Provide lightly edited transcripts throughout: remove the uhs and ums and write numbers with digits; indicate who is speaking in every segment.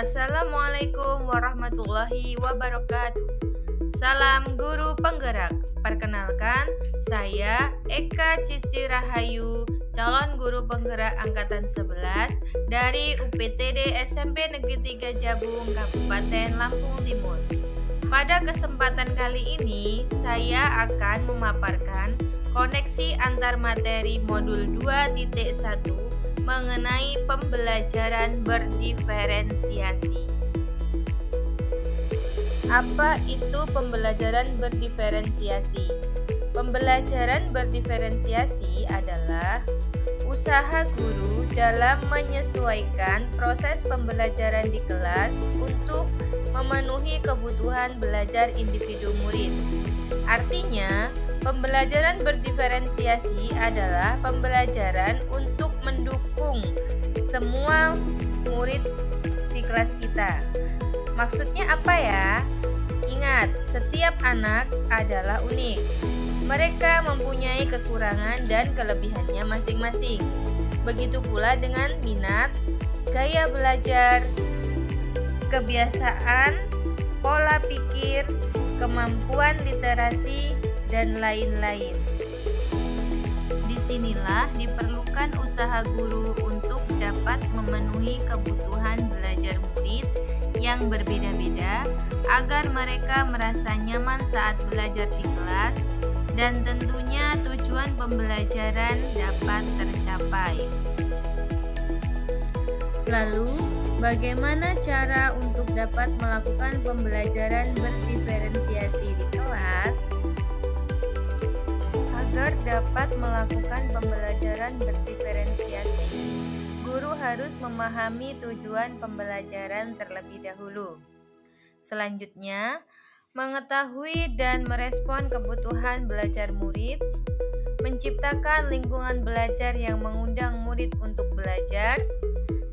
Speaker 1: Assalamualaikum warahmatullahi wabarakatuh. Salam guru penggerak. Perkenalkan, saya Eka Cici Rahayu, calon guru penggerak angkatan 11 dari UPTD SMP Negeri 3 Jabung, Kabupaten Lampung Timur. Pada kesempatan kali ini, saya akan memaparkan koneksi antar materi modul 2.1 mengenai pembelajaran berdiferensiasi. Apa itu pembelajaran berdiferensiasi? Pembelajaran berdiferensiasi adalah usaha guru dalam menyesuaikan proses pembelajaran di kelas untuk memenuhi kebutuhan belajar individu murid. Artinya, pembelajaran berdiferensiasi adalah pembelajaran untuk mendukung semua murid di kelas kita. Maksudnya apa ya? Ingat, setiap anak adalah unik. Mereka mempunyai kekurangan dan kelebihannya masing-masing. Begitu pula dengan minat, gaya belajar, kebiasaan, pola pikir, kemampuan literasi, dan lain-lain. Disinilah diperlukan usaha guru untuk dapat memenuhi kebutuhan belajar murid yang berbeda-beda agar mereka merasa nyaman saat belajar di kelas dan tentunya tujuan pembelajaran dapat tercapai. Lalu, bagaimana cara untuk dapat melakukan pembelajaran berdiferensiasi di kelas? Agar dapat melakukan pembelajaran berdiferensiasi, guru harus memahami tujuan pembelajaran terlebih dahulu. Selanjutnya, mengetahui dan merespon kebutuhan belajar murid, menciptakan lingkungan belajar yang mengundang murid untuk belajar,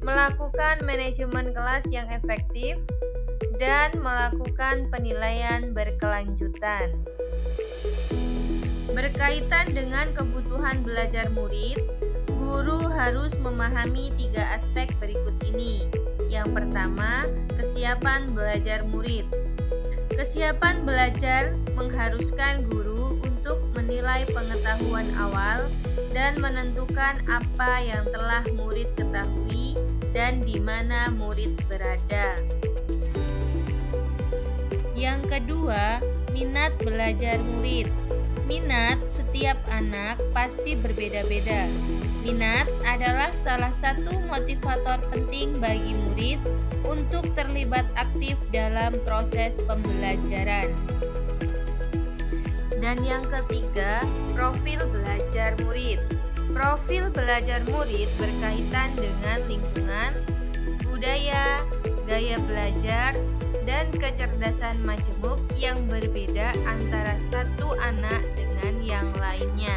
Speaker 1: melakukan manajemen kelas yang efektif, dan melakukan penilaian berkelanjutan. Berkaitan dengan kebutuhan belajar murid, guru harus memahami 3 aspek berikut ini. Yang pertama, kesiapan belajar murid. Kesiapan belajar mengharuskan guru untuk menilai pengetahuan awal dan menentukan apa yang telah murid ketahui dan di mana murid berada. Yang kedua, minat belajar murid. Minat setiap anak pasti berbeda-beda. Minat adalah salah satu motivator penting bagi murid untuk terlibat aktif dalam proses pembelajaran. Dan yang ketiga, profil belajar murid. Profil belajar murid berkaitan dengan lingkungan, budaya, gaya belajar, dan kecerdasan majemuk yang berbeda antara satu anak dengan yang lainnya.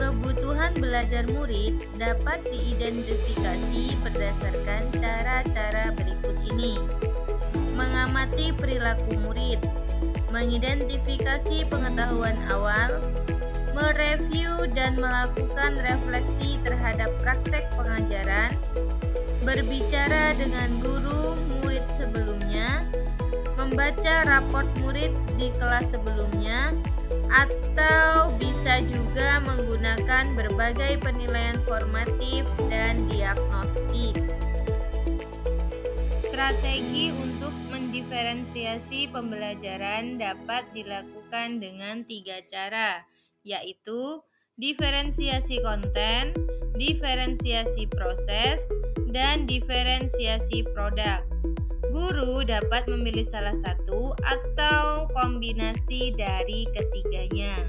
Speaker 1: Kebutuhan belajar murid dapat diidentifikasi berdasarkan cara-cara berikut ini. Mengamati perilaku murid, mengidentifikasi pengetahuan awal, mereview dan melakukan refleksi terhadap praktek pengajaran, berbicara dengan guru murid sebelumnya, membaca raport murid di kelas sebelumnya, atau bisa juga menggunakan berbagai penilaian formatif dan diagnostik. Strategi untuk mendiferensiasi pembelajaran dapat dilakukan dengan 3 cara, yaitu diferensiasi konten, diferensiasi proses, dan diferensiasi produk. Guru dapat memilih salah satu atau kombinasi dari ketiganya.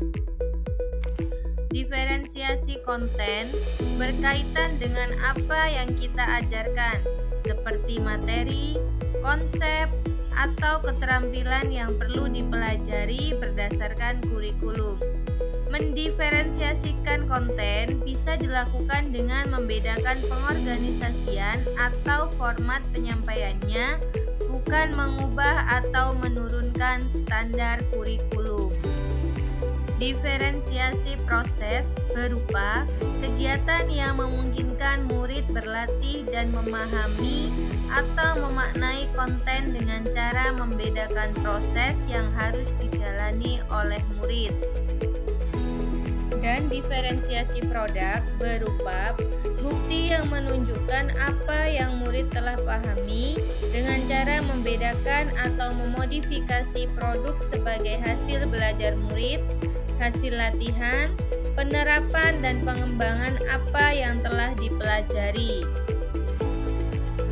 Speaker 1: Diferensiasi konten berkaitan dengan apa yang kita ajarkan, seperti materi, konsep, atau keterampilan yang perlu dipelajari berdasarkan kurikulum. Mendiferensiasikan konten bisa dilakukan dengan membedakan pengorganisasian atau format penyampaiannya, bukan mengubah atau menurunkan standar kurikulum. Diferensiasi proses berupa kegiatan yang memungkinkan murid berlatih dan memahami atau memaknai konten dengan cara membedakan proses yang harus dijalani oleh murid. Dan diferensiasi produk berupa bukti yang menunjukkan apa yang murid telah pahami dengan cara membedakan atau memodifikasi produk sebagai hasil belajar murid, hasil latihan, penerapan dan pengembangan apa yang telah dipelajari.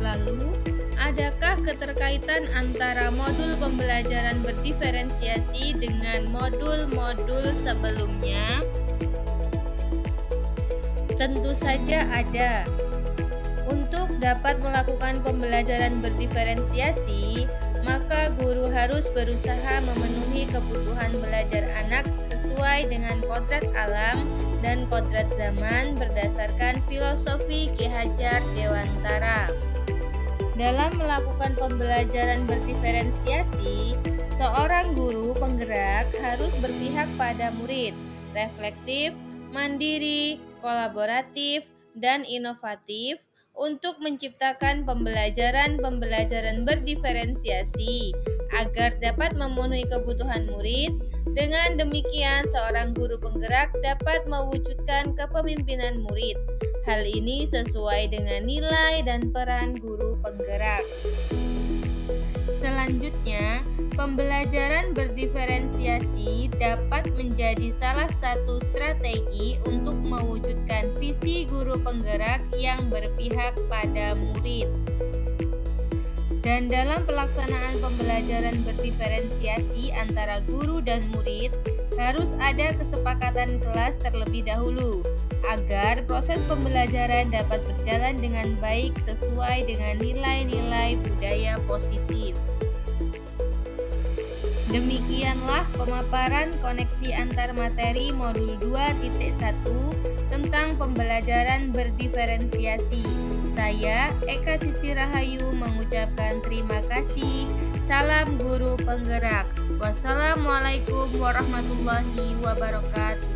Speaker 1: Lalu, adakah keterkaitan antara modul pembelajaran berdiferensiasi dengan modul-modul sebelumnya? Tentu saja ada. Untuk dapat melakukan pembelajaran berdiferensiasi, maka guru harus berusaha memenuhi kebutuhan belajar anak sesuai dengan kodrat alam dan kodrat zaman berdasarkan filosofi Ki Hajar Dewantara. Dalam melakukan pembelajaran berdiferensiasi, seorang guru penggerak harus berpihak pada murid, reflektif, mandiri, kolaboratif, dan inovatif untuk menciptakan pembelajaran berdiferensiasi agar dapat memenuhi kebutuhan murid. Dengan demikian, seorang guru penggerak dapat mewujudkan kepemimpinan murid. Hal ini sesuai dengan nilai dan peran guru penggerak. Selanjutnya, pembelajaran berdiferensiasi dapat menjadi salah satu strategi untuk mewujudkan visi guru penggerak yang berpihak pada murid. Dan dalam pelaksanaan pembelajaran berdiferensiasi antara guru dan murid, harus ada kesepakatan kelas terlebih dahulu, agar proses pembelajaran dapat berjalan dengan baik sesuai dengan nilai-nilai budaya positif. Demikianlah pemaparan koneksi antar materi modul 2.1 tentang pembelajaran berdiferensiasi. Saya, Eka Cici Rahayu, mengucapkan terima kasih. Salam guru penggerak. Wassalamualaikum warahmatullahi wabarakatuh.